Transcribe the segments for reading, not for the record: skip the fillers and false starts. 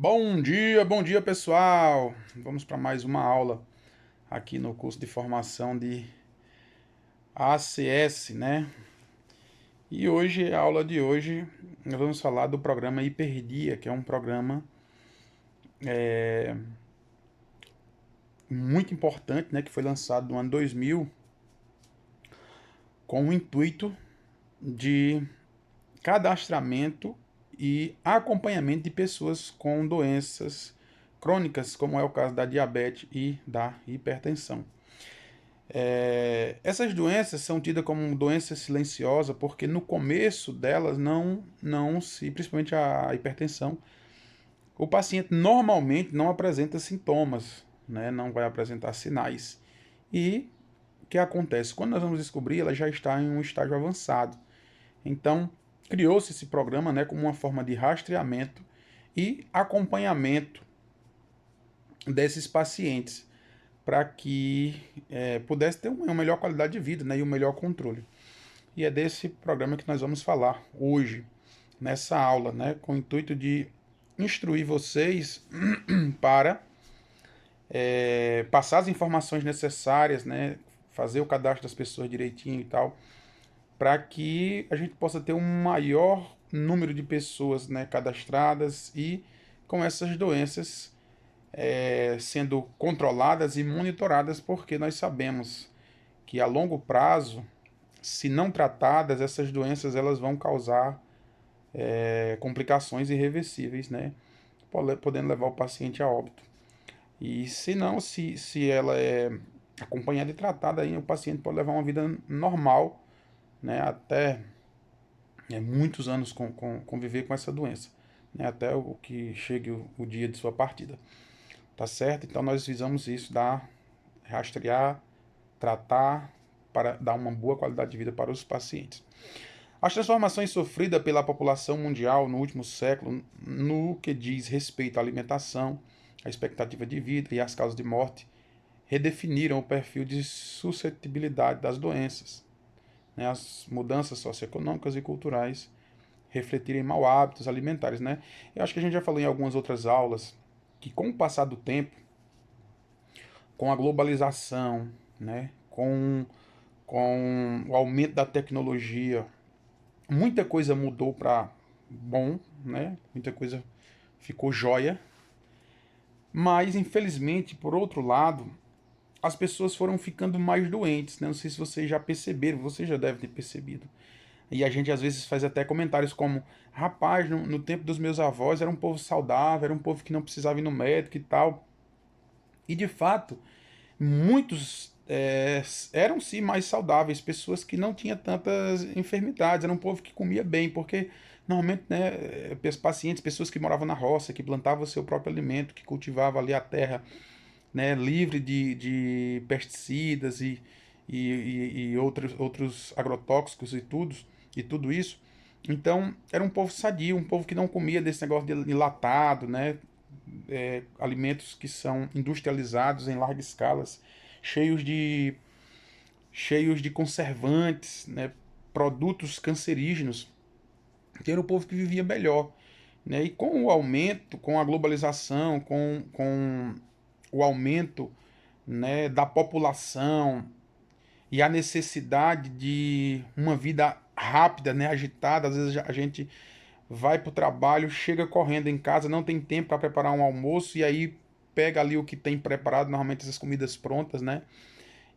Bom dia pessoal! Vamos para mais uma aula aqui no curso de formação de ACS, né? E hoje, a aula de hoje, nós vamos falar do programa Hiperdia, que é um programa muito importante, né? Que foi lançado no ano 2000 com o intuito de cadastramento e acompanhamento de pessoas com doenças crônicas, como é o caso da diabetes e da hipertensão. Essas doenças são tidas como doença silenciosa porque no começo delas não se, principalmente a hipertensão, o paciente normalmente não apresenta sintomas, né? Não vai apresentar sinais. E o que acontece? Quando nós vamos descobrir, ela já está em um estágio avançado. Então, criou-se esse programa, né, como uma forma de rastreamento e acompanhamento desses pacientes para que pudesse ter uma melhor qualidade de vida, né, e um melhor controle. E é desse programa que nós vamos falar hoje, nessa aula, né, com o intuito de instruir vocês para passar as informações necessárias, né, fazer o cadastro das pessoas direitinho e tal, para que a gente possa ter um maior número de pessoas, né, cadastradas e com essas doenças sendo controladas e monitoradas, porque nós sabemos que a longo prazo, se não tratadas, essas doenças elas vão causar complicações irreversíveis, né? Podendo levar o paciente a óbito. E se não, se ela é acompanhada e tratada, aí o paciente pode levar uma vida normal, né? Até muitos anos conviver com essa doença, né? Até o que chegue o dia de sua partida. Tá certo? Então nós visamos isso, rastrear, tratar, para dar uma boa qualidade de vida para os pacientes. As transformações sofridas pela população mundial no último século, no que diz respeito à alimentação, à expectativa de vida e às causas de morte, redefiniram o perfil de suscetibilidade das doenças. Né? As mudanças socioeconômicas e culturais refletirem mau hábitos alimentares. Né? Eu acho que a gente já falou em algumas outras aulas que, com o passar do tempo, com a globalização, né? Com o aumento da tecnologia, muita coisa mudou para bom, né? Muita coisa ficou jóia. Mas, infelizmente, por outro lado, as pessoas foram ficando mais doentes, né? Não sei se vocês já perceberam, você já deve ter percebido. E a gente às vezes faz até comentários como: rapaz, no tempo dos meus avós era um povo saudável, era um povo que não precisava ir no médico e tal. E de fato, muitos eram sim mais saudáveis, pessoas que não tinham tantas enfermidades, era um povo que comia bem, porque normalmente, né, pacientes, pessoas que moravam na roça, que plantavam o seu próprio alimento, que cultivavam ali a terra, né, livre de pesticidas e outros agrotóxicos e tudo isso. Então, era um povo sadio, um povo que não comia desse negócio de enlatado, né, alimentos que são industrializados em largas escalas, cheios de, cheios de conservantes, né, produtos cancerígenos, que era o povo que vivia melhor. Né? E com o aumento, com a globalização, com o aumento, né, da população e a necessidade de uma vida rápida, né, agitada, às vezes a gente vai para o trabalho, chega correndo em casa, não tem tempo para preparar um almoço e aí pega ali o que tem preparado, normalmente essas comidas prontas, né?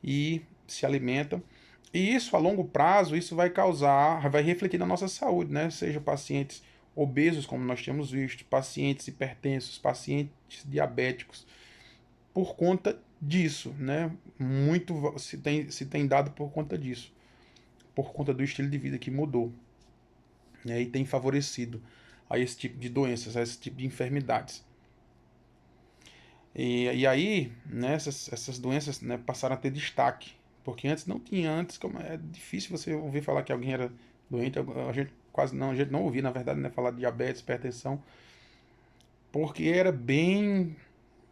E se alimenta. E isso a longo prazo, isso vai causar, vai refletir na nossa saúde, né? Seja pacientes obesos, como nós temos visto, pacientes hipertensos, pacientes diabéticos, por conta disso, né? Muito se tem dado por conta disso, por conta do estilo de vida que mudou, né? E tem favorecido a esse tipo de doenças, a esse tipo de enfermidades. E aí, né, essas doenças, né, passaram a ter destaque, porque antes não tinha, antes como é difícil você ouvir falar que alguém era doente, a gente quase não, a gente não ouvia, na verdade, né, falar de diabetes, hipertensão, porque era bem,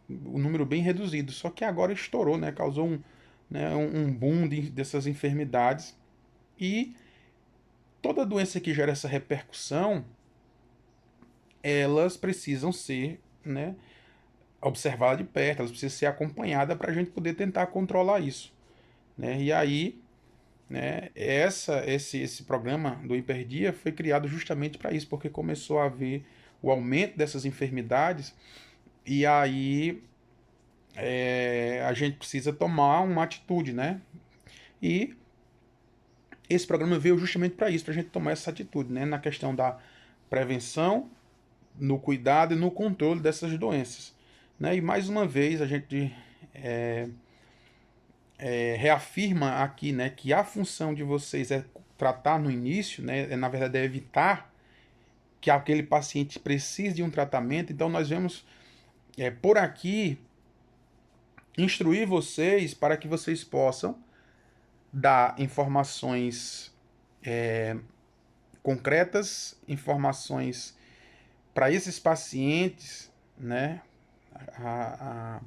o número bem reduzido, só que agora estourou, né, causou um boom dessas enfermidades, e toda doença que gera essa repercussão, elas precisam ser né, observá-la de perto, ela precisa ser acompanhada para a gente poder tentar controlar isso, né? E aí, né, esse programa do Hiperdia foi criado justamente para isso, porque começou a haver o aumento dessas enfermidades e aí a gente precisa tomar uma atitude, né? E esse programa veio justamente para isso, para a gente tomar essa atitude, né? Na questão da prevenção, no cuidado e no controle dessas doenças, né? E mais uma vez a gente reafirma aqui, né, que a função de vocês é tratar no início, né? Na verdade é evitar que aquele paciente precise de um tratamento. Então nós vemos por aqui instruir vocês para que vocês possam dar informações concretas, informações para esses pacientes, né? A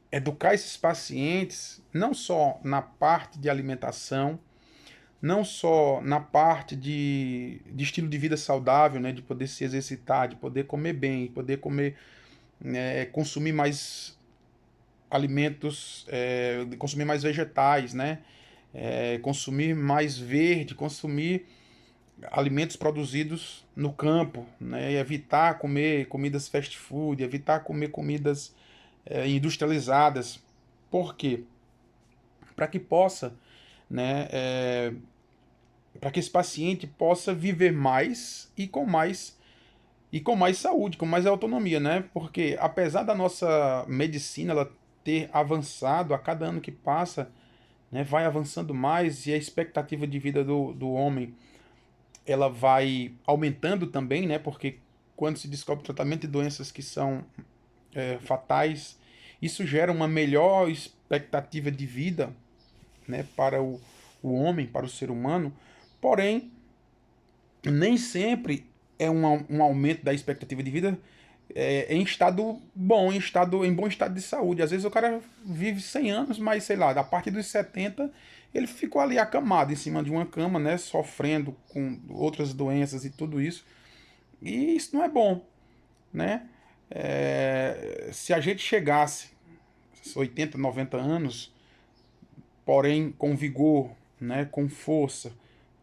educar esses pacientes não só na parte de alimentação, não só na parte de estilo de vida saudável, né? De poder se exercitar, de poder comer bem, poder comer, consumir mais alimentos, consumir mais vegetais, né? Consumir mais verde, consumir alimentos produzidos no campo, né? E evitar comer comidas fast food, evitar comer comidas industrializadas. Por quê? Para que possa, né? Para que esse paciente possa viver mais e com mais saúde, com mais autonomia, né? Porque apesar da nossa medicina ela ter avançado a cada ano que passa, né, vai avançando mais e a expectativa de vida do homem ela vai aumentando também, né? Porque quando se descobre o tratamento de doenças que são fatais, isso gera uma melhor expectativa de vida, né, para o homem, para o ser humano. Porém, nem sempre é um aumento da expectativa de vida em estado bom, em bom estado de saúde. Às vezes o cara vive 100 anos, mas sei lá, a partir dos 70 ele ficou ali acamado em cima de uma cama, né, sofrendo com outras doenças e tudo isso. E isso não é bom, né? Se a gente chegasse 80, 90 anos, porém com vigor, né, com força,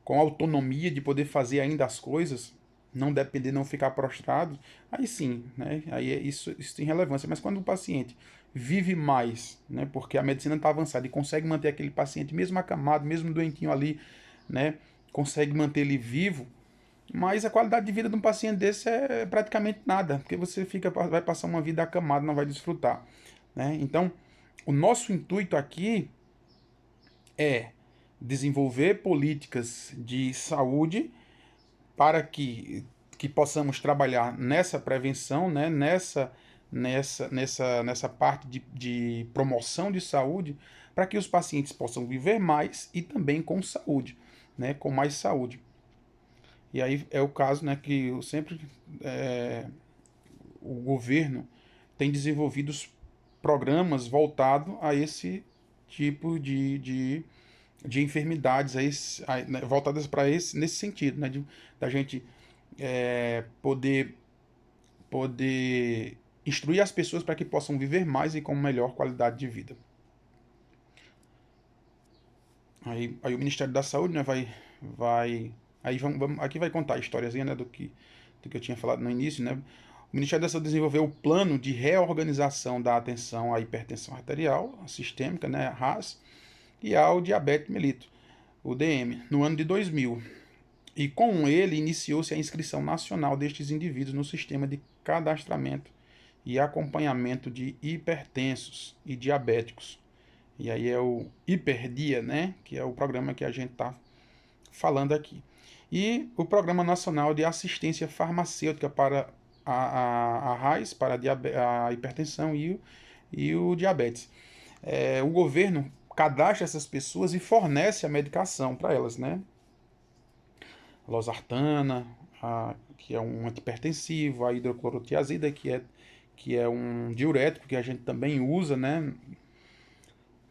com autonomia de poder fazer ainda as coisas, não depender, não ficar prostrado, aí sim, né, aí isso tem relevância. Mas quando o paciente vive mais, né, porque a medicina está avançada e consegue manter aquele paciente mesmo acamado, mesmo doentinho ali, né, consegue manter ele vivo, mas a qualidade de vida de um paciente desse é praticamente nada, porque você vai passar uma vida acamado, não vai desfrutar, né? Então, o nosso intuito aqui é desenvolver políticas de saúde para que possamos trabalhar nessa prevenção, né? Nessa parte de promoção de saúde, para que os pacientes possam viver mais e também com saúde, né? Com mais saúde. E aí é o caso, né, que eu sempre o governo tem desenvolvido programas voltados a esse tipo de enfermidades né, voltadas para nesse sentido, né, da gente poder instruir as pessoas para que possam viver mais e com melhor qualidade de vida. Aí o Ministério da Saúde, né, aí aqui vai contar a historiazinha, né, do que eu tinha falado no início, né? O Ministério da Saúde desenvolveu o plano de reorganização da atenção à hipertensão arterial sistêmica, né, RAS, e ao diabetes mellitus, o DM, no ano de 2000. E com ele iniciou-se a inscrição nacional destes indivíduos no sistema de cadastramento e acompanhamento de hipertensos e diabéticos. E aí é o Hiperdia, né, que é o programa que a gente está falando aqui. E o Programa Nacional de Assistência Farmacêutica para a RAIS, para a hipertensão e o diabetes. O governo cadastra essas pessoas e fornece a medicação para elas, né? Losartana, que é um antihipertensivo, a hidroclorotiazida, que é um diurético que a gente também usa, né,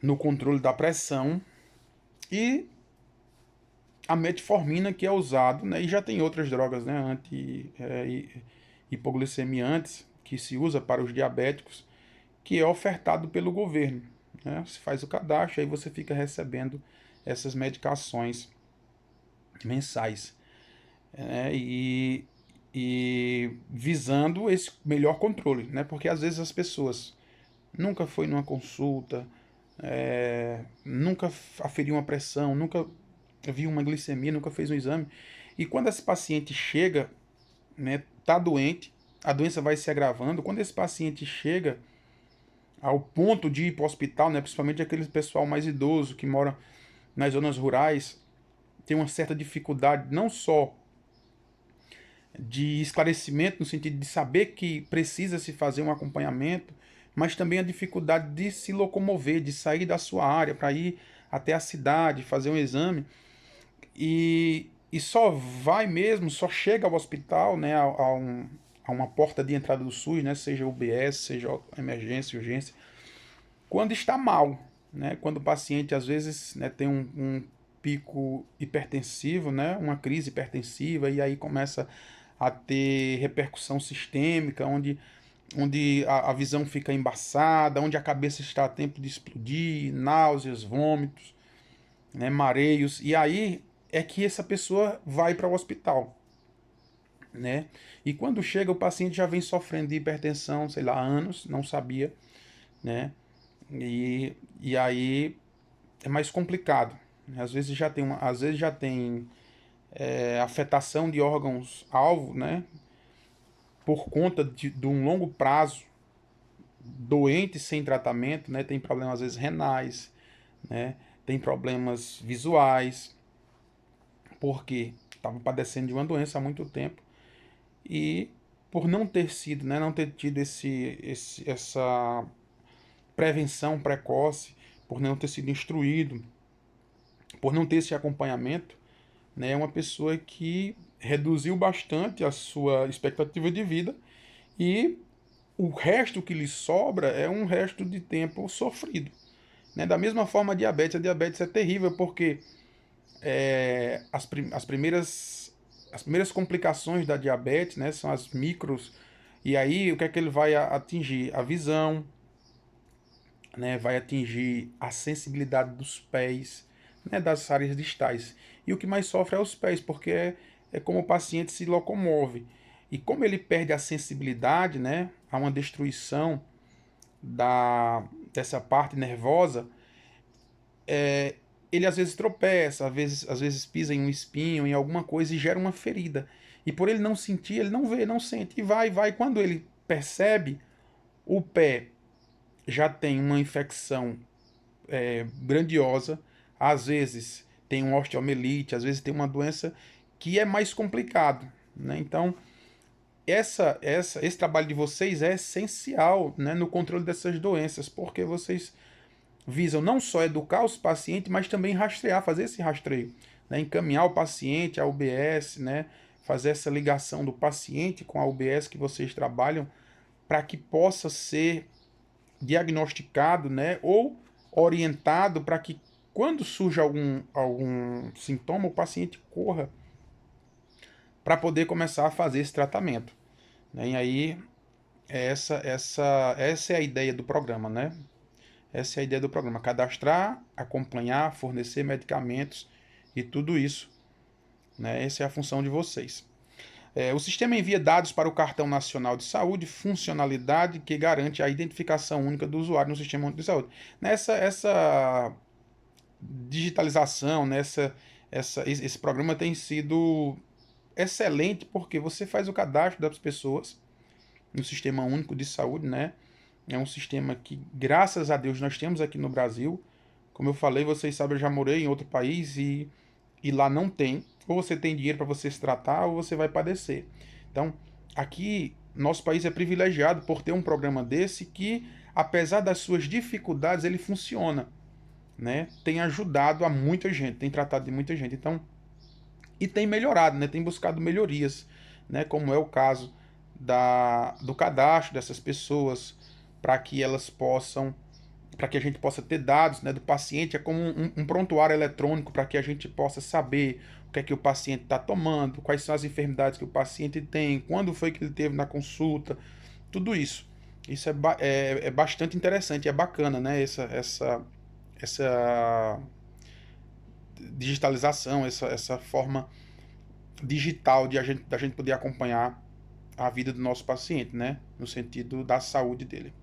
no controle da pressão, e a metformina, que é usado, né, e já tem outras drogas, né, hipoglicemiantes, que se usa para os diabéticos, que é ofertado pelo governo, né? Você faz o cadastro, aí você fica recebendo essas medicações mensais, né? E visando esse melhor controle, né? Porque às vezes as pessoas nunca foi numa consulta, nunca aferiu uma pressão, nunca viu uma glicemia, nunca fez um exame. E quando esse paciente chega, né, tá doente, a doença vai se agravando. Quando esse paciente chega ao ponto de ir para o hospital, né, principalmente aquele pessoal mais idoso que mora nas zonas rurais, tem uma certa dificuldade não só de esclarecimento no sentido de saber que precisa se fazer um acompanhamento, mas também a dificuldade de se locomover, de sair da sua área para ir até a cidade, fazer um exame, e só vai mesmo, só chega ao hospital, né, a uma porta de entrada do SUS, né, seja UBS, seja emergência, urgência, quando está mal, né, quando o paciente às vezes, né, tem um pico hipertensivo, né, uma crise hipertensiva, e aí começa a ter repercussão sistêmica, onde a visão fica embaçada, onde a cabeça está a tempo de explodir, náuseas, vômitos, né, mareios, e aí é que essa pessoa vai para o hospital, né? E quando chega, o paciente já vem sofrendo de hipertensão, sei lá, há anos, não sabia, né? E aí é mais complicado. Às vezes já tem afetação de órgãos-alvo, né? Por conta de um longo prazo doente sem tratamento, né? Tem problemas às vezes renais, né? Tem problemas visuais, porque estava padecendo de uma doença há muito tempo e por não ter sido, né? Não ter tido essa prevenção precoce, por não ter sido instruído, por não ter esse acompanhamento, né? É uma pessoa que reduziu bastante a sua expectativa de vida e o resto que lhe sobra é um resto de tempo sofrido, né? Da mesma forma, a diabetes é terrível porque as primeiras complicações da diabetes, né, são as micros, e aí o que é que ele vai atingir? A visão, né, vai atingir a sensibilidade dos pés, né, das áreas distais. E o que mais sofre é os pés, porque é como o paciente se locomove. E como ele perde a sensibilidade, né, há uma destruição dessa parte nervosa, ele às vezes tropeça, às vezes pisa em um espinho, em alguma coisa e gera uma ferida. E por ele não sentir, ele não vê, não sente, e vai. Quando ele percebe, o pé já tem uma infecção grandiosa, às vezes tem um osteomielite, às vezes tem uma doença que é mais complicado, né? Então, esse trabalho de vocês é essencial, né, no controle dessas doenças, porque vocês visam não só educar os pacientes, mas também rastrear, fazer esse rastreio, né, encaminhar o paciente à UBS, né, fazer essa ligação do paciente com a UBS que vocês trabalham, para que possa ser diagnosticado, né, ou orientado para que quando surja algum sintoma, o paciente corra para poder começar a fazer esse tratamento, né? E aí essa é a ideia do programa, né? Essa é a ideia do programa: cadastrar, acompanhar, fornecer medicamentos e tudo isso, né? Essa é a função de vocês. O sistema envia dados para o Cartão Nacional de Saúde, funcionalidade que garante a identificação única do usuário no Sistema Único de Saúde. Essa digitalização, esse programa tem sido excelente porque você faz o cadastro das pessoas no Sistema Único de Saúde, né? É um sistema que, graças a Deus, nós temos aqui no Brasil. Como eu falei, vocês sabem, eu já morei em outro país e lá não tem. Ou você tem dinheiro para você se tratar, ou você vai padecer. Então, aqui, nosso país é privilegiado por ter um programa desse que, apesar das suas dificuldades, ele funciona, né? Tem ajudado a muita gente, tem tratado de muita gente. Então, e tem melhorado, né? Tem buscado melhorias, né? Como é o caso do cadastro dessas pessoas, para que elas possam, para que a gente possa ter dados, né, do paciente. É como um prontuário eletrônico para que a gente possa saber o que é que o paciente está tomando, quais são as enfermidades que o paciente tem, quando foi que ele teve na consulta, tudo isso. Isso é bastante interessante, é bacana, né? Essa digitalização, essa forma digital da gente poder acompanhar a vida do nosso paciente, né? No sentido da saúde dele.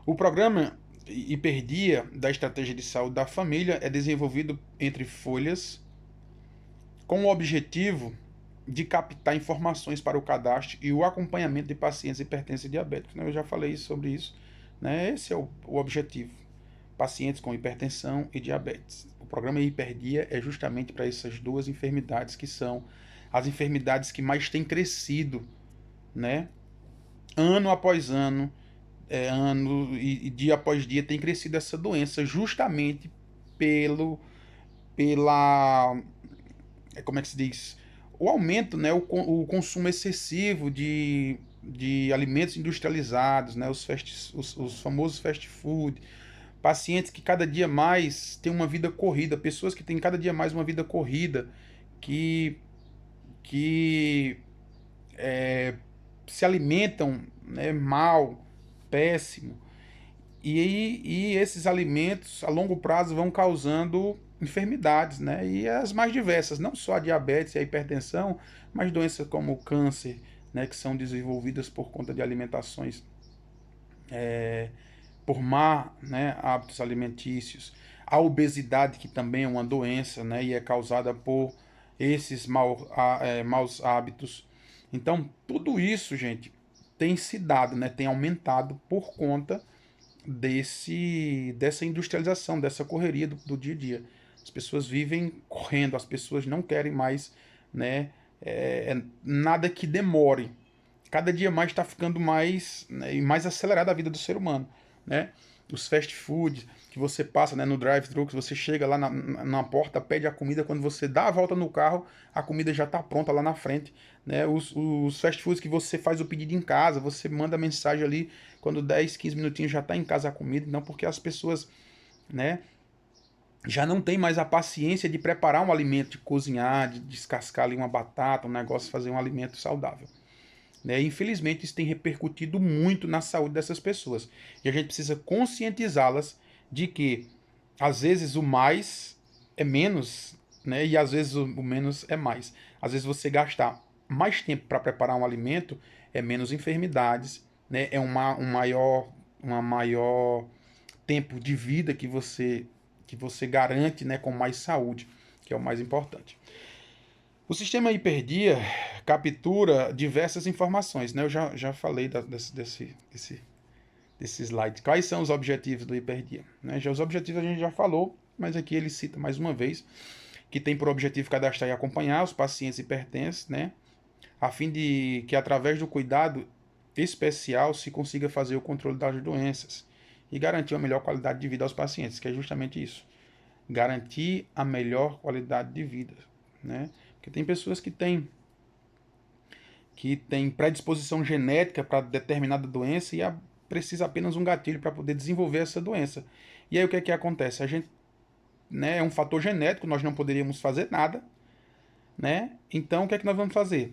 O programa Hiperdia da Estratégia de Saúde da Família é desenvolvido entre folhas com o objetivo de captar informações para o cadastro e o acompanhamento de pacientes hipertensos e diabéticos. Eu já falei sobre isso, né? Esse é o objetivo. Pacientes com hipertensão e diabetes. O programa Hiperdia é justamente para essas duas enfermidades que são as enfermidades que mais têm crescido, né? Ano após ano, e dia após dia tem crescido essa doença justamente pela como é que se diz? O aumento, né? O consumo excessivo de alimentos industrializados, né? Os famosos fast food, pacientes que cada dia mais têm uma vida corrida, pessoas que têm cada dia mais uma vida corrida, que, que se alimentam, né, mal, péssimo, e esses alimentos a longo prazo vão causando enfermidades, né, e as mais diversas, não só a diabetes e a hipertensão, mas doenças como o câncer, né, que são desenvolvidas por conta de alimentações por né, hábitos alimentícios, a obesidade, que também é uma doença, né, e é causada por esses maus hábitos. Então, tudo isso, gente, tem se dado, né, tem aumentado por conta dessa industrialização, dessa correria do dia a dia. As pessoas vivem correndo, as pessoas não querem mais, né, nada que demore. Cada dia mais está ficando mais, né, e mais acelerada a vida do ser humano, né? Os fast food que você passa, né, no drive-thru, que você chega lá na porta, pede a comida, quando você dá a volta no carro, a comida já está pronta lá na frente, né? Os fast foods que você faz o pedido em casa, você manda mensagem ali, quando 10, 15 minutinhos já está em casa a comida, não, porque as pessoas, né, já não tem mais a paciência de preparar um alimento, de cozinhar, de descascar ali uma batata, um negócio, fazer um alimento saudável. Né? Infelizmente, isso tem repercutido muito na saúde dessas pessoas. E a gente precisa conscientizá-las de que, às vezes, o mais é menos, né? E às vezes o menos é mais. Às vezes, você gastar mais tempo para preparar um alimento é menos enfermidades, né? É uma maior tempo de vida que você garante, né? Com mais saúde, que é o mais importante. O sistema Hiperdia captura diversas informações, né? Eu já falei desse slide. Quais são os objetivos do Hiperdia? Né? Os objetivos a gente já falou, mas aqui ele cita mais uma vez, que tem por objetivo cadastrar e acompanhar os pacientes hipertensos, né? A fim de que, através do cuidado especial, se consiga fazer o controle das doenças e garantir uma melhor qualidade de vida aos pacientes, que é justamente isso. Garantir a melhor qualidade de vida, né? Porque tem pessoas que têm predisposição genética para determinada doença e precisa apenas um gatilho para poder desenvolver essa doença. E aí o que é que acontece? A gente, né, é um fator genético, nós não poderíamos fazer nada, né? Então o que é que nós vamos fazer?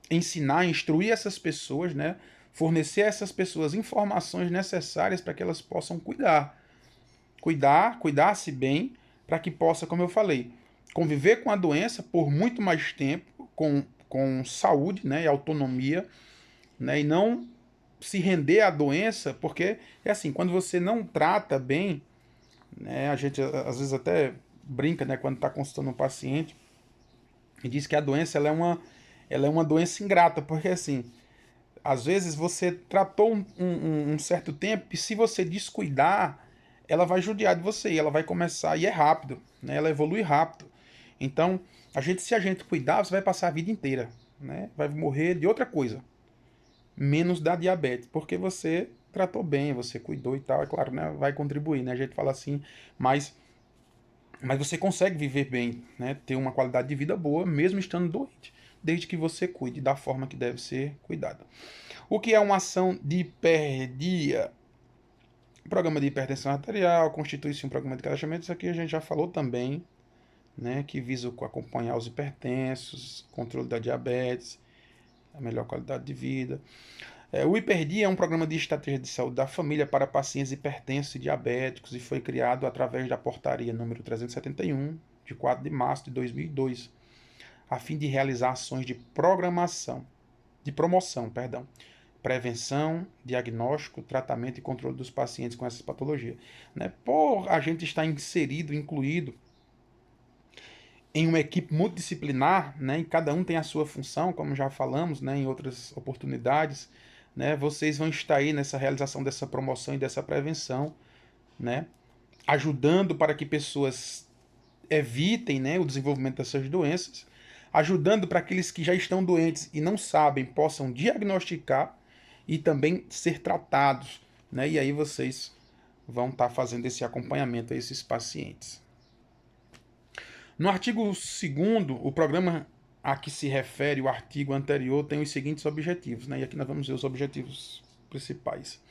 Ensinar, instruir essas pessoas, né? Fornecer a essas pessoas informações necessárias para que elas possam cuidar-se bem, para que possa, como eu falei, conviver com a doença por muito mais tempo, com saúde, né, e autonomia, né, e não se render à doença, porque é assim, quando você não trata bem, né, a gente às vezes até brinca, né, quando está consultando um paciente, e diz que a doença ela é uma doença ingrata, porque assim, às vezes você tratou um certo tempo e se você descuidar, ela vai judiar de você e ela vai começar, e é rápido, né? Ela evolui rápido. Então, se a gente cuidar, você vai passar a vida inteira, né? Vai morrer de outra coisa, menos da diabetes, porque você tratou bem, você cuidou e tal, é claro, né? Vai contribuir, né? A gente fala assim, mas você consegue viver bem, né? Ter uma qualidade de vida boa, mesmo estando doente, desde que você cuide da forma que deve ser cuidada. O que é uma ação de hiperdia? O programa de hipertensão arterial constitui-se um programa de cadastramento, isso aqui a gente já falou também, né? Que visa acompanhar os hipertensos, controle da diabetes, a melhor qualidade de vida. O Hiperdia é um programa de estratégia de saúde da família para pacientes hipertensos e diabéticos e foi criado através da portaria número 371, de 4 de março de 2002, a fim de realizar ações de promoção, prevenção, diagnóstico, tratamento e controle dos pacientes com essas patologias. Né? Por a gente estar incluído em uma equipe multidisciplinar, né, e cada um tem a sua função, como já falamos, né, em outras oportunidades, né, vocês vão estar aí nessa realização dessa promoção e dessa prevenção, né, ajudando para que pessoas evitem, né, o desenvolvimento dessas doenças, ajudando para aqueles que já estão doentes e não sabem, possam diagnosticar e também ser tratados, né, e aí vocês vão estar fazendo esse acompanhamento a esses pacientes. No artigo 2º, o programa a que se refere o artigo anterior tem os seguintes objetivos, né? E aqui nós vamos ver os objetivos principais.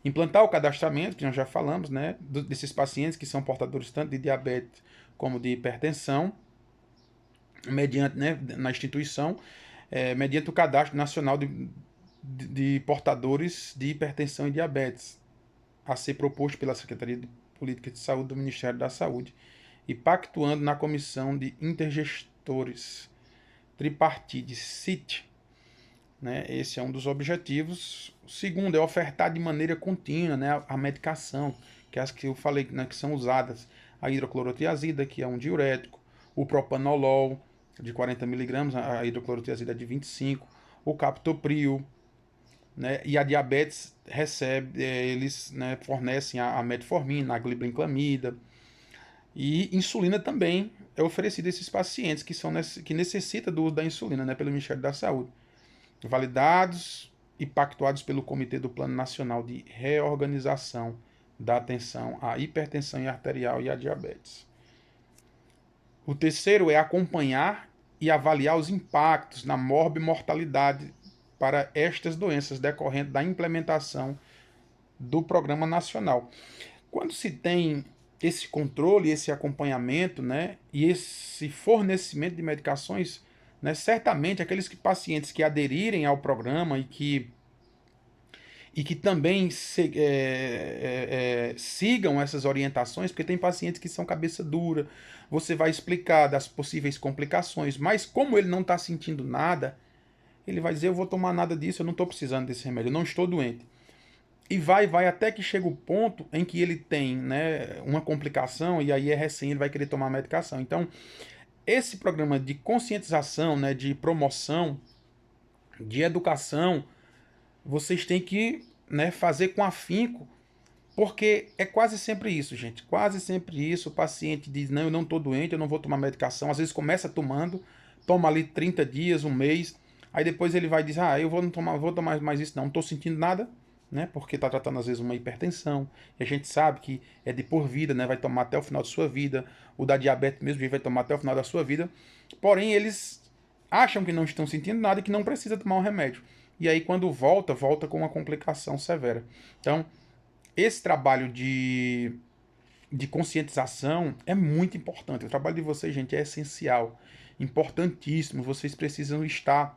Implantar o cadastramento, que nós já falamos, né? Desses pacientes que são portadores tanto de diabetes como de hipertensão, mediante, né, na instituição, mediante o Cadastro Nacional de Portadores de Hipertensão e Diabetes, a ser proposto pela Secretaria de Política de Saúde do Ministério da Saúde, e pactuando na Comissão de Intergestores Tripartite CIT. Né? Esse é um dos objetivos. O segundo é ofertar de maneira contínua, né, a medicação, que é as que eu falei, né, que são usadas. A hidroclorotiazida, que é um diurético, o propanolol, de 40 mg, a hidroclorotiazida é de 25, o captopril, né, e a diabetes recebe, eles, né, fornecem a metformina, a glibenclamida, e insulina também é oferecida a esses pacientes que necessitam do uso da insulina, né, pelo Ministério da Saúde, validados e pactuados pelo Comitê do Plano Nacional de Reorganização da Atenção à Hipertensão Arterial e à Diabetes. O terceiro é acompanhar e avaliar os impactos na morbimortalidade para estas doenças decorrentes da implementação do Programa Nacional. Quando se tem esse controle, esse acompanhamento, né, e esse fornecimento de medicações, né, certamente aqueles pacientes que aderirem ao programa e que também sigam essas orientações, porque tem pacientes que são cabeça dura, você vai explicar das possíveis complicações, mas como ele não está sentindo nada, ele vai dizer, eu vou tomar nada disso, eu não estou precisando desse remédio, eu não estou doente. E vai até que chega o ponto em que ele tem, né, uma complicação e aí é recém, ele vai querer tomar a medicação. Então, esse programa de conscientização, né, de promoção, de educação, vocês têm que, né, fazer com afinco, porque é quase sempre isso, gente. Quase sempre isso. O paciente diz, não, eu não estou doente, eu não vou tomar medicação. Às vezes começa tomando, toma ali 30 dias, um mês, aí depois ele vai dizer, eu vou tomar mais isso, não estou sentindo nada, né? Porque está tratando às vezes uma hipertensão, e a gente sabe que é de por vida, né? Vai tomar até o final de sua vida, o da diabetes mesmo vai tomar até o final da sua vida, porém eles acham que não estão sentindo nada e que não precisa tomar um remédio, e aí quando volta com uma complicação severa. Então, esse trabalho de conscientização é muito importante, o trabalho de vocês, gente, é essencial, importantíssimo, vocês precisam estar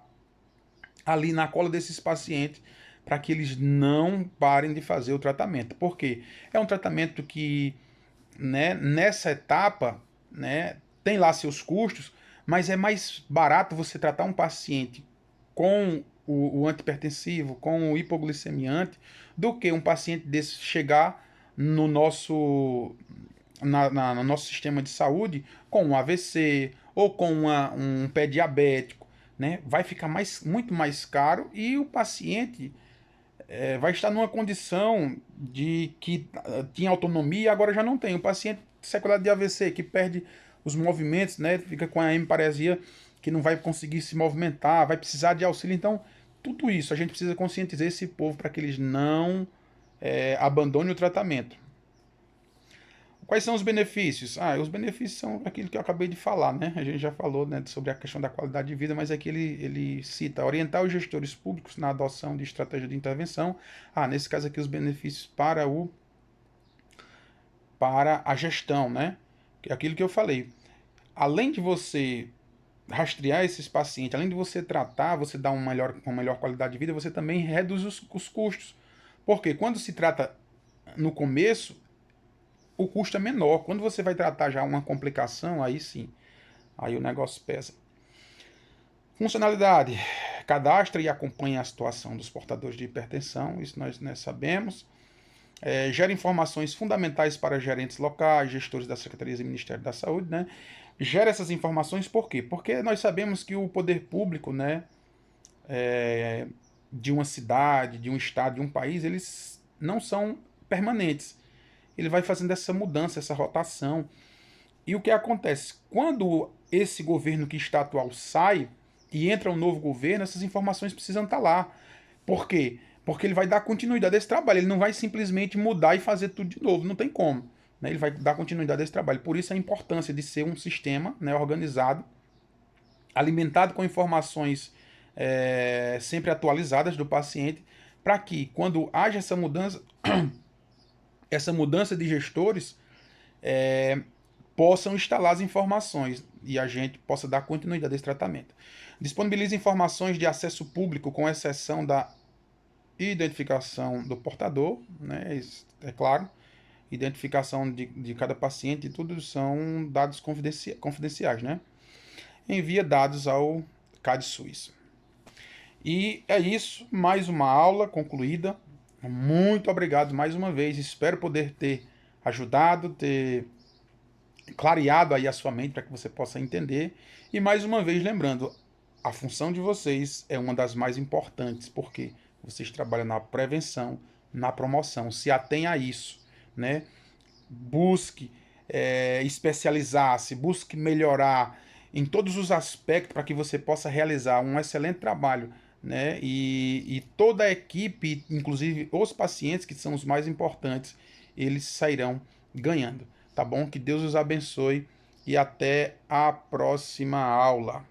ali na cola desses pacientes, para que eles não parem de fazer o tratamento. Porque é um tratamento que, né, nessa etapa, né, tem lá seus custos, mas é mais barato você tratar um paciente com o antipertensivo, com o hipoglicemiante, do que um paciente desse chegar no nosso, no nosso sistema de saúde com um AVC ou com um pé diabético. Né? Vai ficar muito mais caro e o paciente vai estar numa condição de que tinha autonomia e agora já não tem. O paciente sequelado de AVC que perde os movimentos, né, fica com a hemiparesia que não vai conseguir se movimentar, vai precisar de auxílio. Então, tudo isso a gente precisa conscientizar esse povo para que eles não abandonem o tratamento. Quais são os benefícios? Os benefícios são aquilo que eu acabei de falar, né? A gente já falou, né, sobre a questão da qualidade de vida, mas aqui ele cita orientar os gestores públicos na adoção de estratégia de intervenção. Nesse caso aqui os benefícios para a gestão, né? Que é aquilo que eu falei. Além de você rastrear esses pacientes, além de você tratar, você dar uma melhor qualidade de vida, você também reduz os custos. Porque quando se trata no começo, o custo é menor. Quando você vai tratar já uma complicação, aí sim, aí o negócio pesa. Funcionalidade: cadastra e acompanha a situação dos portadores de hipertensão, isso nós sabemos. Gera informações fundamentais para gerentes locais, gestores das secretarias e Ministério da Saúde, né? Gera essas informações por quê? Porque nós sabemos que o poder público, né, de uma cidade, de um estado, de um país, eles não são permanentes. Ele vai fazendo essa mudança, essa rotação. E o que acontece? Quando esse governo que está atual sai e entra um novo governo, essas informações precisam estar lá. Por quê? Porque ele vai dar continuidade a esse trabalho. Ele não vai simplesmente mudar e fazer tudo de novo. Não tem como. Né? Ele vai dar continuidade a esse trabalho. Por isso a importância de ser um sistema, né, organizado, alimentado com informações sempre atualizadas do paciente, para que quando haja essa mudança de gestores, possam instalar as informações e a gente possa dar continuidade a esse tratamento. Disponibiliza informações de acesso público, com exceção da identificação do portador, né, é claro, identificação de cada paciente, tudo são dados confidenciais, né? Envia dados ao CADSUS. E é isso, mais uma aula concluída. Muito obrigado mais uma vez, espero poder ter ajudado, ter clareado aí a sua mente para que você possa entender. E mais uma vez lembrando, a função de vocês é uma das mais importantes, porque vocês trabalham na prevenção, na promoção, se atenha a isso, né? Busque especializar-se, busque melhorar em todos os aspectos para que você possa realizar um excelente trabalho, né? E toda a equipe, inclusive os pacientes, que são os mais importantes, eles sairão ganhando, tá bom? Que Deus os abençoe e até a próxima aula.